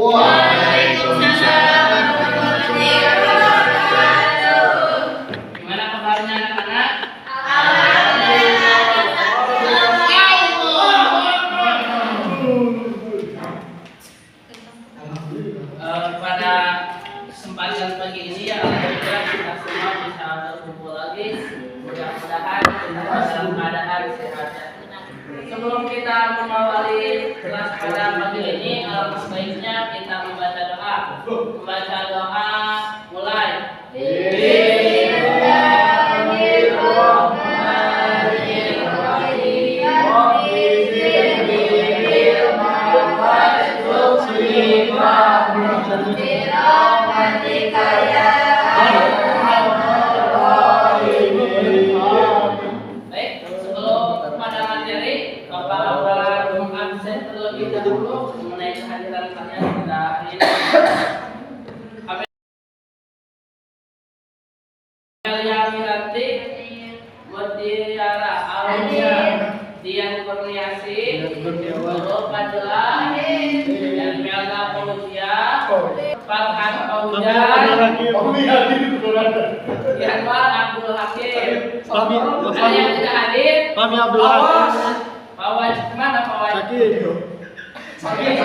Waalaikumsalam warahmatullahi wabarakatuh. Gimana kabarnya anak-anak? Pada kesempatan pagi ini alhamdulillah kita semua bisa berkumpul lagi. Mudah-mudahan kita dalam keadaan sehat. Sebelum kita mengawali kelas pada pagi ini, sebaiknya kita membaca doa. Membaca doa mulai. Mengenai kehadiran kalian pada hari ini. Amelia Miranti, Mutiara Aulia, Dian Kurniasi, Nurul Fadila, dan Melda Pausia, Farhan Paujan, Yanwar Abdul Hakim. Ada yang tidak hadir? Fahmi Abdul Hakim. Pak Waj, kemana Pak Waj? Sakit.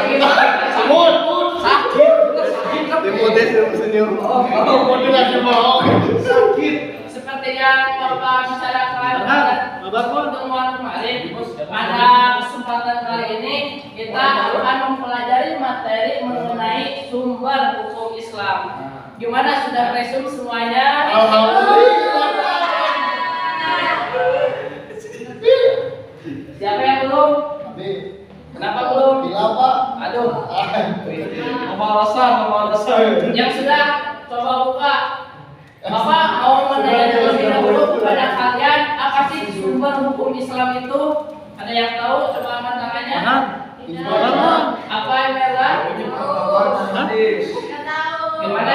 Seperti yang Bapak bicarakan pada pertemuan kemarin, pada kesempatan kali ini kita akan mempelajari materi mengenai sumber hukum Islam. Gimana, sudah resum semuanya? Siapa yang belum? Kenapa belum? Aduh. Pemalasan. Yang sudah, coba buka. Bapak mau menanya terlebih dahulu kepada kalian, apa sih sumber hukum Islam itu? Ada yang tahu? Coba angkat tangannya. Apa yang merah? Gimana?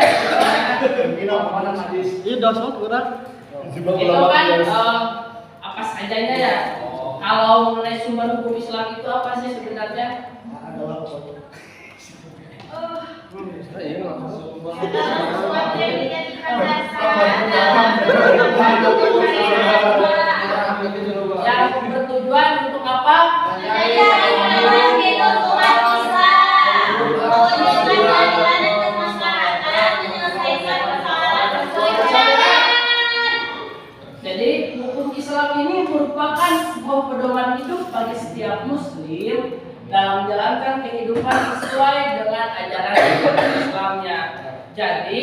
Itu kan apa sajanya ya? Kalau mengenai sumber hukum Islam itu apa sih sebenarnya? Yang bertujuan untuk apa? Jadi hukum Islam ini merupakan sebuah pedoman hidup bagi setiap muslim dalam menjalankan kehidupan sesuai dengan ajaran Islamnya. Jadi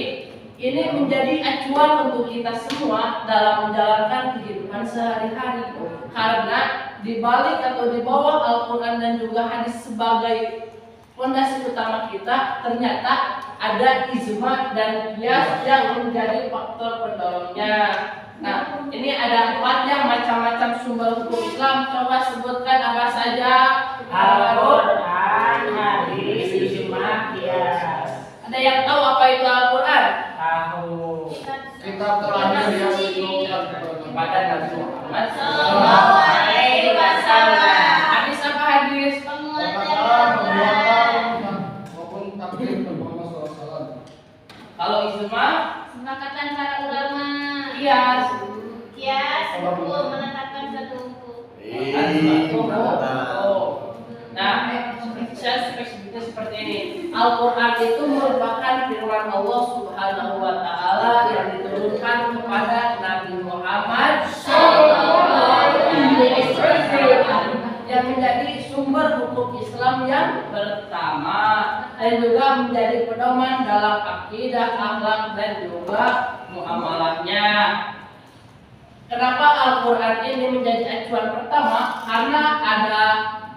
ini menjadi acuan untuk kita semua dalam menjalankan kehidupan sehari-hari. Karena di balik atau di bawah Al-Quran dan juga hadis sebagai fondasi utama kita, ternyata ada ijma dan qiyas yang menjadi faktor pendorongnya. Nah, ini ada 4 yang macam-macam sumber hukum Islam. Coba sebutkan apa saja. Al-Quran, hadis, ijma, qiyas. Ada yang tahu apa itu Al-Quran? Tahu. Kitab terakhir yang diturunkan kepada Nabi Muhammad Sallallahu Alaihi Wasallam. Hadis apa hadis? maupun takdir Muhammad SAW. Kalau ijma, Kesepakatan para ulama. qiyas. Hukum menetapkan satu hukum. Nah, saya spesifiknya seperti ini. Al-Quran itu merupakan firman Allah Subhanahu wa Ta'ala yang diturunkan kepada Nabi Muhammad yang menjadi sumber hukum Islam yang pertama dan juga menjadi pedoman dalam akidah, akhlak dan juga muamalahnya. Kenapa Al-Quran ini menjadi acuan pertama? Karena ada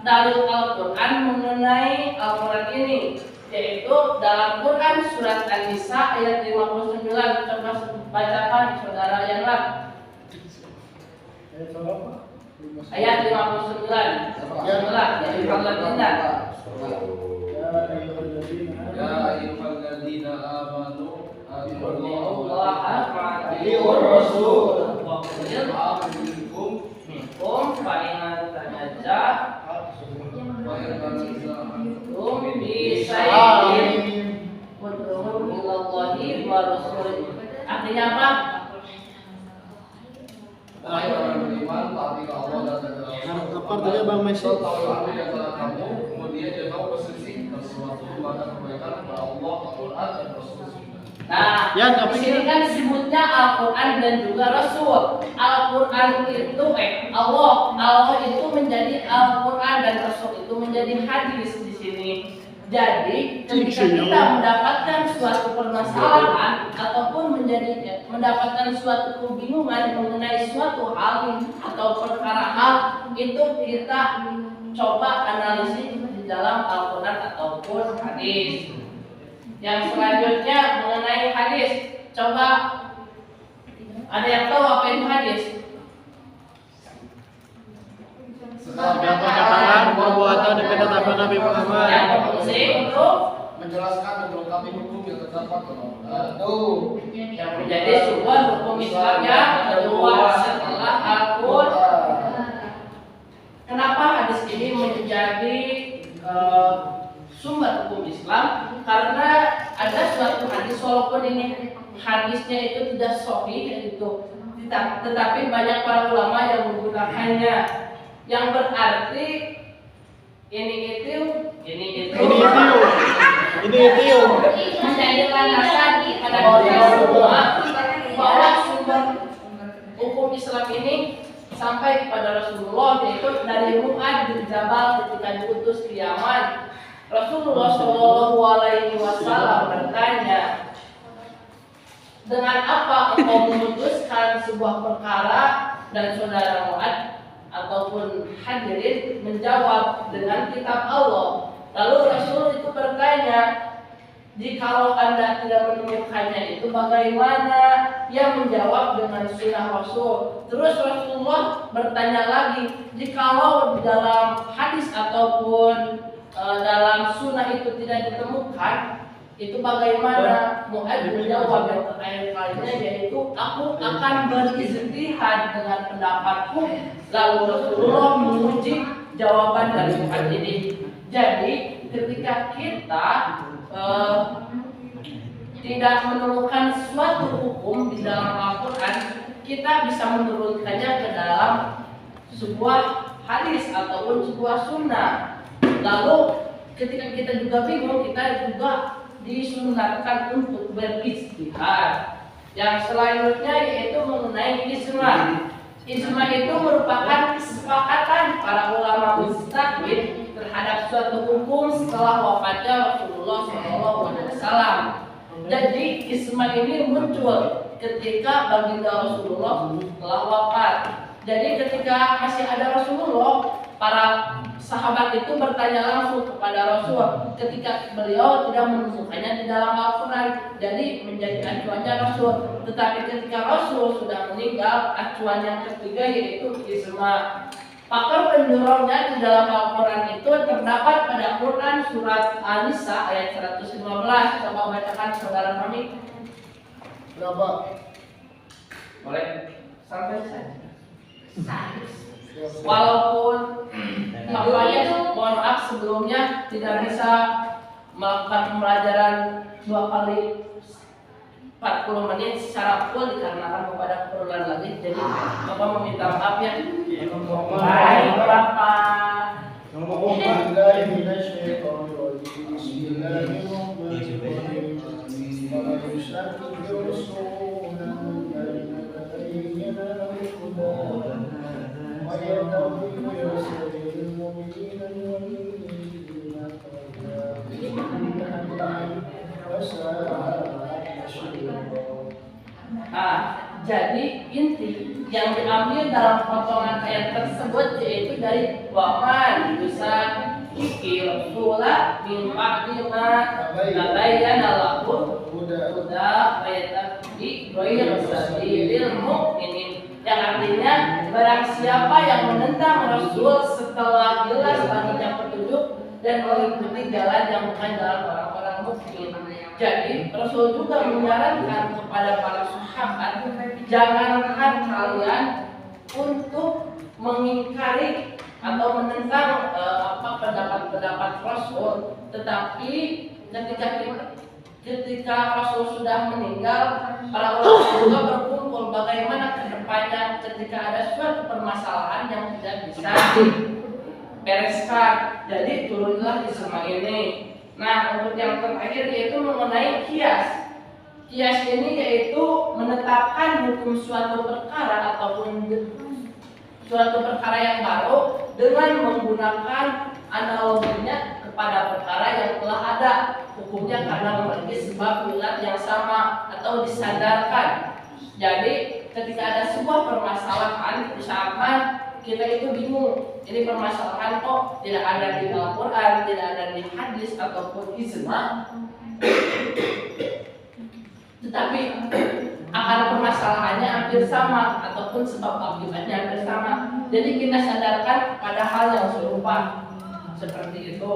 dalil Al-Quran mengenai Al-Quran ini, yaitu dalam Quran surat An-Nisa ayat 59. Coba bacakan saudara yang lab. Ayat 59. Jadi Al-Quran. Ya ayyuhalladzina amanu Allah wa rasul wa qul minkum fa in tanajjah bisa artinya apa? Wahai orang beriman, taatilah Allah dan negara Apa artinya Bang Messi? Tahu di antara kamu, kemudian jangan kamu berselisih sesuatu kepada kebaikan kepada Allah, Al-Quran dan Rasul. Nah, Ya, di tapi sini kan disebutnya Al-Quran dan juga Rasul. Al-Quran itu Allah itu menjadi Al-Quran dan Rasul itu menjadi hadis di sini. Jadi ketika kita mendapatkan suatu permasalahan ataupun mendapatkan suatu kebingungan mengenai suatu hal atau perkara hal, itu kita coba analisis di dalam Al-Quran ataupun hadis. Yang selanjutnya mengenai hadis, coba ada yang tahu apa itu hadis? Ada perkataan, perbuatan dan ketetapan Nabi Muhammad. Yang berfungsi untuk Menjelaskan dan melengkapi hukum yang terdapat dalam yang menjadi sebuah hukum Islam yang kedua setelah Al-Quran. Kenapa hadis ini menjadi sumber hukum Islam? Karena ada suatu hadis, walaupun ini hadisnya itu tidak sahih itu, tetapi banyak para ulama yang menggunakannya, yang berarti ini itu menjadi landasan pada kita semua bahwa sumber hukum Islam ini sampai kepada Rasulullah, yaitu dari Mu'adz bin Jabal ketika diutus ke Yaman. Rasulullah Shallallahu Alaihi Wasallam bertanya, dengan apa engkau memutuskan sebuah perkara? Dan saudara Mu'adz ataupun hadirin menjawab, dengan kitab Allah. Lalu Rasul itu bertanya, jikalau Anda tidak menemukannya itu bagaimana? Ia menjawab dengan sunnah Rasul. Terus Rasulullah bertanya lagi, jikalau di dalam hadis ataupun dalam sunnah itu tidak ditemukan, itu bagaimana? Mu'adz menjawab yang terakhir kalinya, yaitu aku akan berijtihad dengan pendapatku. Lalu Rasulullah menguji jawaban dari Mu'adz ini. Jadi ketika kita tidak menemukan suatu hukum di dalam Al-Quran, kita bisa menurunkannya ke dalam sebuah hadis ataupun sebuah sunnah. Lalu ketika kita juga bingung, kita juga disunahkan untuk berijtihad. Yang selanjutnya yaitu mengenai ijma. Ijma itu merupakan kesepakatan para ulama mujtahid terhadap suatu hukum setelah wafatnya Rasulullah SAW. Jadi ijma ini muncul ketika baginda Rasulullah telah wafat. Jadi ketika masih ada Rasulullah, para sahabat itu bertanya langsung kepada Rasul ketika beliau tidak menemukannya di dalam Al-Quran. Jadi menjadi acuannya Rasul. Tetapi ketika Rasul sudah meninggal, acuan yang ketiga yaitu ijma. Pakar pendorongnya di dalam Al-Quran itu terdapat pada Quran surat An-Nisa ayat 115. Coba bacakan saudara kami. Berapa? Boleh sampai saja. Walaupun Bapaknya mohon maaf sebelumnya tidak bisa melakukan pembelajaran 2 kali 40 menit secara full dikarenakan kepada keperluan lagi. Jadi Bapak meminta maaf ya. Baik Bapak. Jadi inti yang diambil dalam potongan ayat tersebut yaitu dari waman bisa kikir sula min ba'di ma tabayyana lahu huda ayat di ghayr sabilil mu'minin, yang artinya barang siapa yang menentang Rasul setelah jelas baginya petunjuk dan mengikuti jalan yang bukan jalan orang-orang mukmin. Jadi Rasul juga menyarankan kepada para sahabat, jangankan kalian untuk mengingkari atau menentang pendapat-pendapat Rasul, tetapi ketika ketika Rasul sudah meninggal, para ulama juga berkumpul bagaimana kedepannya ketika ada suatu permasalahan yang tidak bisa dibereskan. Jadi turunlah ijma ini. Nah, untuk yang terakhir yaitu mengenai kias. Kias ini yaitu menetapkan hukum suatu perkara ataupun suatu perkara yang baru dengan menggunakan analoginya kepada perkara yang telah ada hukumnya karena memiliki sebab ilat yang sama atau disandarkan. Jadi ketika ada sebuah permasalahan, misalkan kita itu bingung, ini permasalahan kok tidak ada di Al-Quran, tidak ada di hadis ataupun ijma, tetapi akar permasalahannya hampir sama ataupun sebab akibatnya hampir sama. Jadi kita sadarkan pada hal yang serupa seperti itu.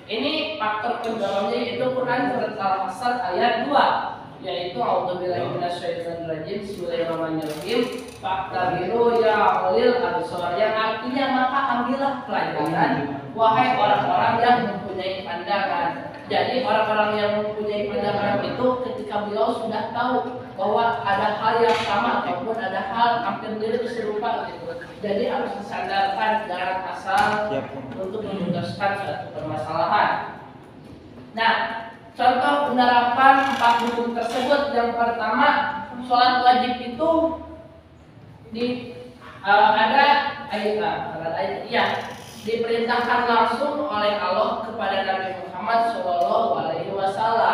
Ini faktor pendorongnya yaitu Quran surat Al-Asr ayat 2, yaitu a'udzubillahi minasyaitonir rajim, bismillahirrahmanirrahim, fa'tabiru ya ulil absar, yang artinya maka ambillah pelajaran wahai orang-orang yang mempunyai pandangan. Jadi orang-orang yang mempunyai pandangan itu ketika beliau sudah tahu bahwa ada hal yang sama ataupun ada hal hampir mirip serupa gitu. Jadi harus disandarkan jangan asal untuk memutuskan suatu permasalahan. Nah, contoh penerapan 4 hukum tersebut, yang pertama, sholat wajib itu ada ayat diperintahkan langsung oleh Allah kepada Nabi Muhammad SAW,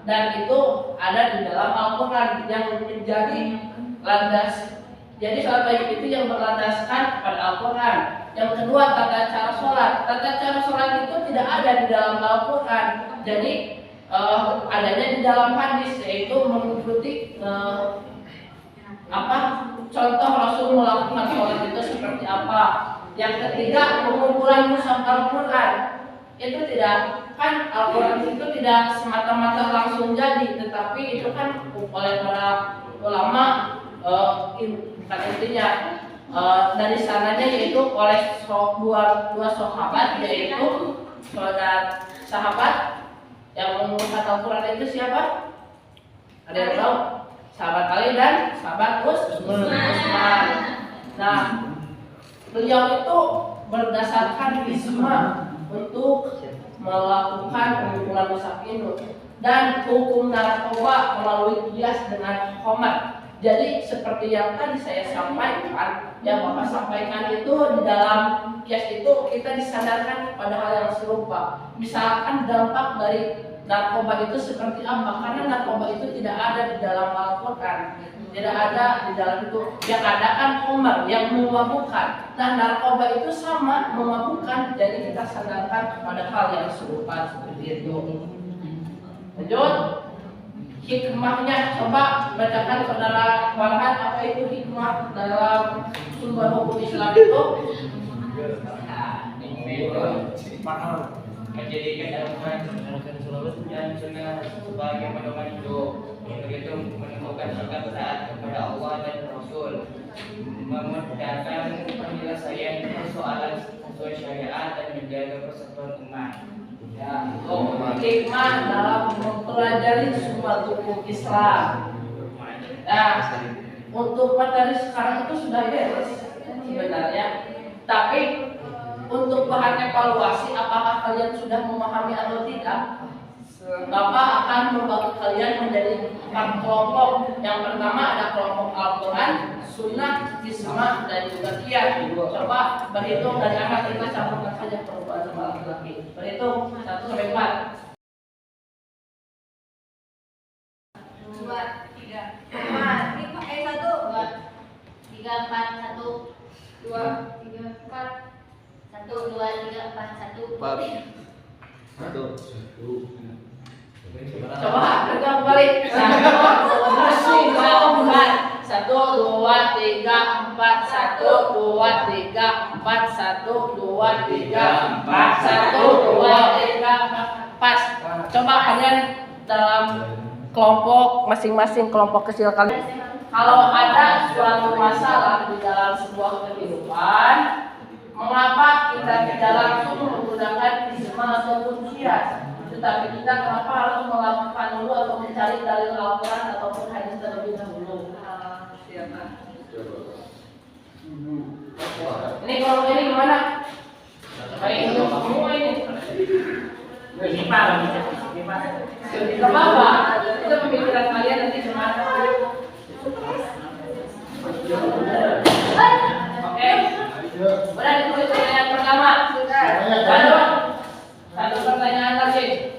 dan itu ada di dalam Al-Quran yang menjadi landas. Jadi sholat wajib itu yang berlandaskan kepada Al-Quran. Yang kedua, tata cara sholat. Tata cara sholat itu tidak ada di dalam Al-Quran. Jadi adanya di dalam hadis, yaitu mengikuti contoh Rasul melakukan sholat itu seperti apa. Yang ketiga, pengumpulan mushaf Al-Quran. Itu tidak, kan Al-Quran itu tidak semata-mata langsung jadi, tetapi itu kan oleh para ulama bukan intinya dari sananya, yaitu oleh dua sahabat, yaitu sahabat yang mengumpulkan Al-Quran itu siapa? Ada yang tahu? Sahabat Ali dan sahabat Utsman. Nah, beliau itu berdasarkan ijma untuk melakukan pengumpulan mushaf itu, dan hukum narkoba melalui kias dengan khamar. Jadi seperti yang tadi saya sampaikan, yang Bapak sampaikan itu, di dalam kias itu kita disandarkan pada hal yang serupa. Misalkan dampak dari narkoba itu seperti apa? Karena narkoba itu tidak ada di dalam Al-Quran, tidak ada di dalam itu. Yang ada kan khamar yang memabukkan. Nah, narkoba itu sama memabukkan. Jadi kita sandarkan kepada hal yang serupa seperti itu. Lanjut. Hikmahnya, coba bacakan saudara Farhan, apa itu hikmah dalam sumber hukum Islam itu? Menjadikan Al-Quran dan Sunnah sebagai pedoman hidup, begitu menemukan sikap taat kepada Allah dan Rasul, memudahkan penyelesaian persoalan sesuai syariat dan menjaga persatuan umat. Ya, hikmah dalam mempelajari sumber hukum Islam. Nah, untuk materi sekarang itu sudah beres sebenarnya, tapi untuk bahan evaluasi apakah kalian sudah memahami atau tidak, Bapak akan membagi kalian menjadi 4 kelompok. Yang pertama ada kelompok Al-Quran, Sunnah, Ijma, dan juga Qiyas. Coba berhitung dari anak kita, campurkan saja perempuan sama laki-laki. Berhitung 1 sampai 4. 2, 3, 4, 1, 2, 3, 4, 1, 2, 3, 4, 1, 2, 3, 4, 1. Coba pegang balik. 1, 2, 3, 4. 1, 2, 3, 4. 1, 2, 3, 4. 1, 2, 3, 4. 1, 2, 3, 4. Pas. Coba kalian dalam kelompok masing-masing, kelompok kecil kalian, kalau ada suatu masalah di dalam sebuah kehidupan, mengapa kita tidak langsung menggunakan ijma ataupun qiyas, Tetapi kita kenapa harus melakukan dulu atau mencari dalil Al-Quran ataupun hadis terlebih dahulu? Ini kalau ini gimana? Baik itu semua ini. Ini Pak, gak apa-apa. Itu pemikiran kalian nanti gimana? Oke. Udah ditulis pertanyaan pertama. Satu pertanyaan lagi.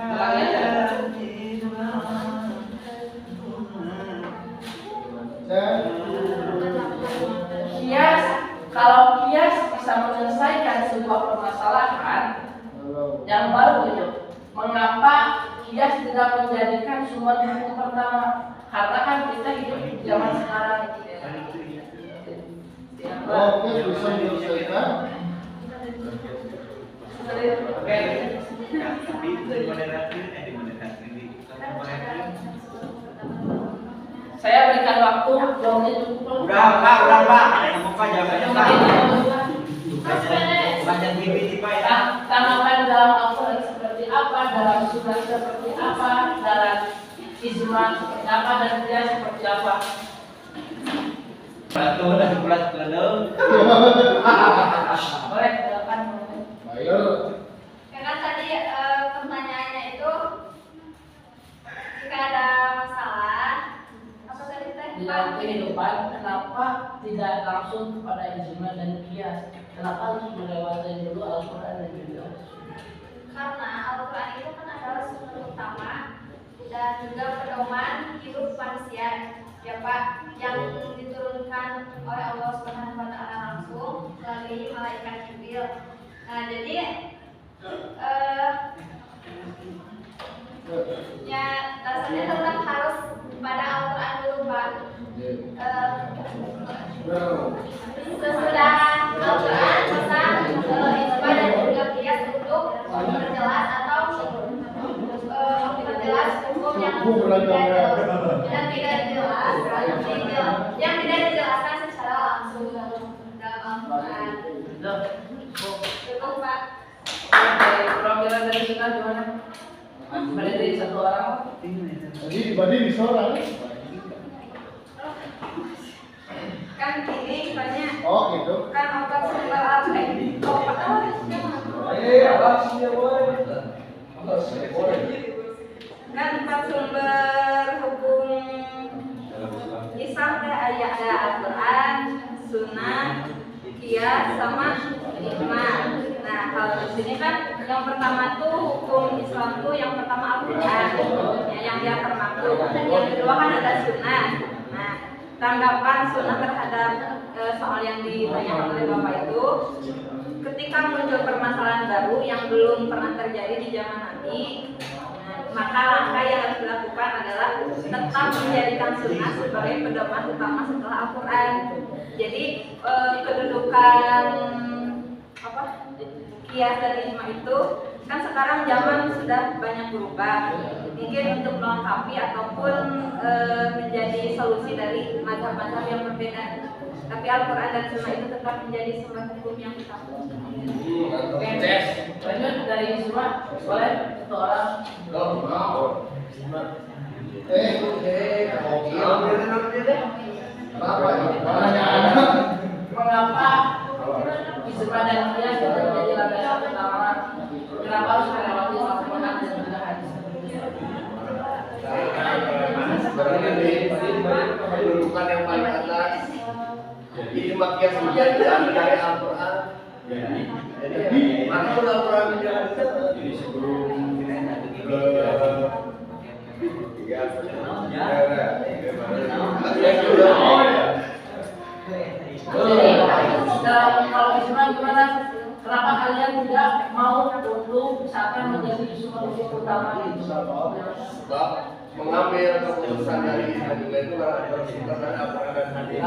Ulangi aja. Kias, kalau kias bisa menyelesaikan sebuah permasalahan yang baru itu, mengapa kias tidak menjadikan sumber hukum pertama? Karena kan kita hidup di zaman sekarang. Oke, bisa menyelesaikan. Saya berikan waktu 2 menit cukup. Udah Pak. Buka jawabannya Pak. Baca TV Pak ya. Tanggapan dalam Al-Quran seperti apa, dalam sunnah seperti apa, dalam ijma seperti apa, dan dia seperti apa? Satu dan bulat keleleng. Boleh, silakan. Baik. Karena tadi pertanyaannya itu jika ada masalah apa tadi teh? Di dalam kehidupan, kenapa tidak langsung kepada ijma dan kias? Kenapa harus melewati dulu Al-Quran dan juga Karena Al-Quran itu kan adalah sumber utama dan juga pedoman hidup manusia, ya Pak, yang diturunkan oleh Allah Subhanahu Wa Taala langsung melalui malaikat Jibril. Nah, jadi ya dasarnya tetap harus pada Al-Quran dulu Pak. Sesudah Al-Quran maka ijma dan juga qiyas untuk memperjelas atau memperjelas hukum yang tidak jelas, yang tidak dijelaskan secara langsung dalam Al-Quran. Betul Pak. Perwakilan dari sunnah gimana? Berdiri satu orang. Jadi dibanding di seorang. Kan gini banyak. Oh gitu. Kan obat sumber apa? Kan empat sumber hukum Islam ada Al-Quran, Sunnah, Qiyas, sama Ijma. Nah kalau di sini kan yang pertama tuh hukum Islam tuh yang pertama Al-Quran, ya, yang dia termaktub. Yang kedua kan ada Sunnah. Nah tanggapan Sunnah terhadap soal yang ditanyakan oleh Bapak itu, ketika muncul permasalahan baru yang belum pernah terjadi di zaman Nabi, maka langkah yang harus dilakukan adalah tetap menjadikan Sunnah sebagai pedoman utama setelah Al-Quran. Jadi kedudukan Qiyas dan Ijma itu kan sekarang zaman sudah banyak berubah. Mungkin untuk melengkapi ataupun menjadi solusi dari mazhab-mazhab yang berbeda. Tapi Al-Quran dan Sunnah itu tetap menjadi sumber hukum yang utama. Oke, lanjut dari Ijma. Boleh satu orang. Mengapa Ijma dan Qiyas itu menjadi landasan utama? Kenapa harus melewati Al-Quran dan juga hadis? Sebenarnya di kedudukan yang paling atas. Jadi makian hujan diambil dari Al-Quran. Jadi maka Al-Quran menjelaskan. Jadi sebelum kalau Ijma gimana? Kenapa kalian tidak mau untuk misalkan menjadi sumber hukum utama itu? Sebab mengambil keputusan dari hadis itu karena bersumber dari Al-Quran dan hadis.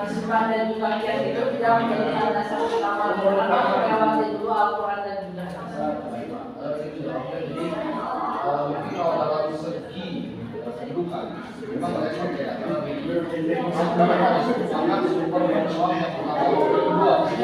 Islam dan juga kias itu tidak menjadi dasar utama Al-Quran, melewati dulu Al-Quran dan juga Jadi mungkin kalau dalam segi kehidupan memang mereka membedakan sangat super manual yang pertama kedua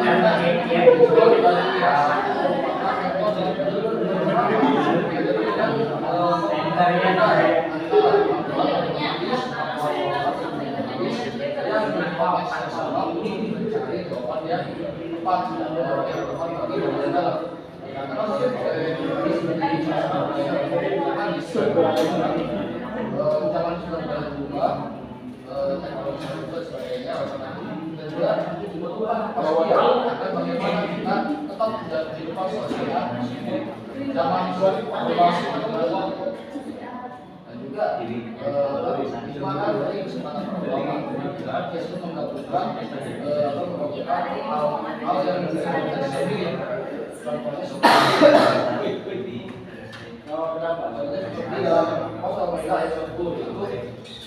zaman sudah berubah, teknologi dan sebagainya, dan juga dibutuhkan kepastian akan bagaimana kita tetap menjaga kehidupan sosial zaman 2014 dan juga gimana dari kesempatan perjuangan kita itu menggabungkan hal yang kita sendiri contohnya seperti seperti dalam pasal Maidah ayat 10 itu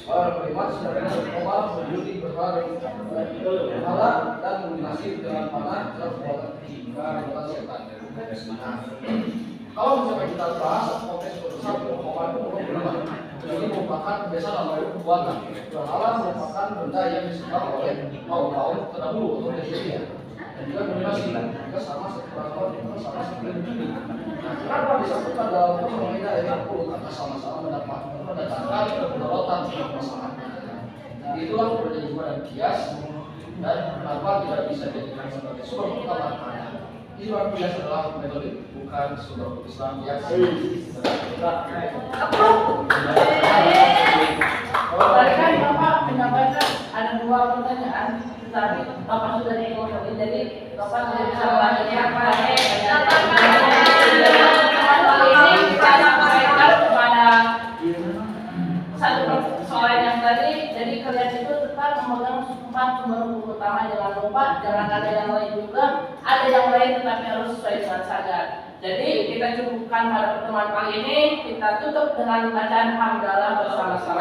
orang beriman sebenarnya bertobat menjadi berhala dan melunasi dengan panah dan perbuatan keji perbuatan setan. Kalau misalnya kita bahas konteks besar berkoman ini merupakan kebiasaan atau perbuatan berhala merupakan benda yang disebut oleh kaum terdahulu atau jahiliyah dan juga melunasi juga sama seperti ini. Kenapa disebutkan dalam pasal Maidah ayat 10 karena sama-sama mendatangkan kemudaratan masalah. Itulah perjanjian dan kias dan kenapa tidak bisa dijadikan sebagai sumber utama. Iman kias adalah metode bukan sumber Islam yang tadi kan Bapak menyampaikan ada dua pertanyaan, tetapi Bapak sudah diingatkan, jadi Bapak tidak bisa melanjutkan apa ini kita sampaikan kepada satu persoalan yang tadi. Jadi kalian itu tetap memegang 4 sumber hukum utama, jangan lupa, jangan ada yang lain juga, ada yang lain tetapi harus sesuai dengan sadar. Jadi kita cukupkan pada pertemuan kali ini, kita tutup dengan bacaan hamdalah bersama-sama.